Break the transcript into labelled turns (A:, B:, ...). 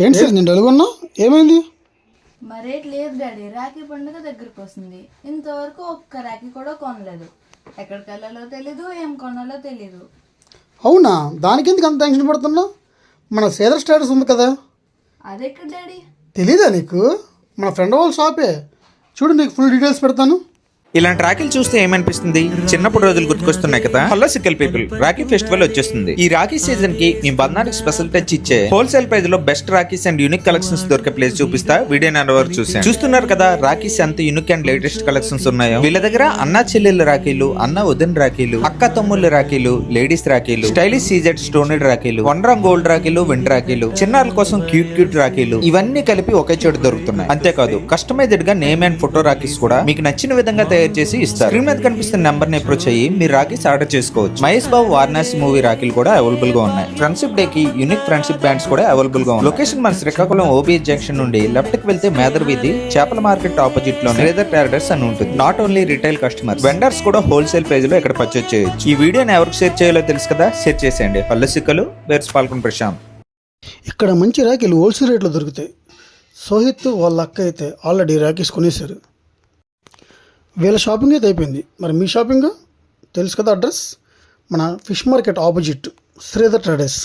A: ఏంటి సార్ నేను డలుగున్నా ఏమైంది?
B: మరేట్ లేదు డాడీ, రాఖీ పండుగ దగ్గరికి వస్తుంది. ఇంతవరకు ఒక్క రాఖీ కూడా కొనలేదు. ఎక్కడికి వెళ్ళాలో తెలీదు, ఏం కొనాలో తెలీదు.
A: అవునా, దానికి ఎందుకు అంత టెన్షన్ పడుతున్నావు? మన సేదర్ స్టేటస్ ఉంది కదా,
B: అదెక్కడ డాడీ?
A: తెలీదా నీకు? మన ఫ్రెండ్ వాళ్ళ షాపే. చూడు నీకు ఫుల్ డీటెయిల్స్ పెడతాను.
C: ఇలాంటి రాఖీలు చూస్తే ఏమనిపిస్తుంది? చిన్నప్పుడు రోజులు గుర్తుకొస్తున్నాయి కదా. Hello sickle people, Rakhi festival వచ్చేస్తుంది. ఈ రాఖీ సీజన్ కి మీ బంధానికి స్పెషల్ టచ్ ఇచ్చే హోల్సేల్ ప్రైస్ లో best rakhis and unique collections దొరికే ప్లేస్ చూపిస్తా. వీడియో వరకు చూస్తున్నారు కదా, రాఖీస్ ఎంత యూనిక్ అండ్ లేటెస్ట్ కలెక్షన్స్ ఉన్నాయో. వీళ్ళ దగ్గర అన్న చెల్లెళ్ళ రాఖీలు, అన్న వదిన రాఖీలు, అక్క తమ్ముళ్ళ రాఖీలు, లేడీస్ రాఖీలు, స్టైలిష్ సీజెడ్ స్టోనెడ్ రాఖీలు, 1 గ్రామ్ గోల్డ్ రాఖీలు, వెండి రాఖీలు, చిన్నారుల కోసం క్యూట్ రాఖీలు, ఇవన్నీ కలిపి ఒకే చోట దొరుకుతున్నాయి. అంతేకాదు కస్టమైజ్డ్ గా నేమ్ అండ్ ఫోటో రాఖీస్ కూడా మీకు నచ్చిన విధంగా తయారు చేసి ఇస్తారు. స్క్రీన్ మీద కనిపిస్తున్న నెంబర్ ని అప్రోచ్ అయ్యి మీరు రాఖీస్ ఆర్డర్ చేసుకోవచ్చు. మహేష్ బాబు వారణాసి మూవీ రాఖీలు కూడా అవైలబుల్ గా ఉన్నాయి. ఫ్రెండ్షిప్ డే కి యూనిక్ ఫ్రెండ్షిప్ బ్యాండ్స్ కూడా అవైలబుల్ గా ఉన్నాయి. లొకేషన్ మన శ్రీకాకుళం ఓబీఎస్ జంక్షన్ నుండి లెఫ్ట్ కి వెళ్తే మేదర్ వీధి చేపల మార్కెట్ ఆపోజిట్ లో శ్రీధర్ ట్రేడర్స్ అని ఉంటుంది. Not only retail customers, vendors కూడా హోల్సేల్ ప్రైస్ లో ఇక్కడ పర్చేజ్ చేయొచ్చు. ఈ వీడియోని ఎవరికి షేర్ చేయాలో తెలుసు కదా, షేర్ చేసేయండి. పల్లెసిక్కలు వేర్స్ పాల్గొని ప్రశాంత్.
A: ఇక్కడ మంచి రాఖీలు హోల్సేల్ రేట్లో దొరుకుతాయి. సోహిత్ వాళ్ళ అక్క అయితే ఆల్రెడీ రాఖీస్ కొనేశారు. వీళ్ళ షాపింగ్ అయితే అయిపోయింది. మరి మీ షాపింగ్ తెలుసు కదా, అడ్రస్ మన fish market opposite Sridhar traders.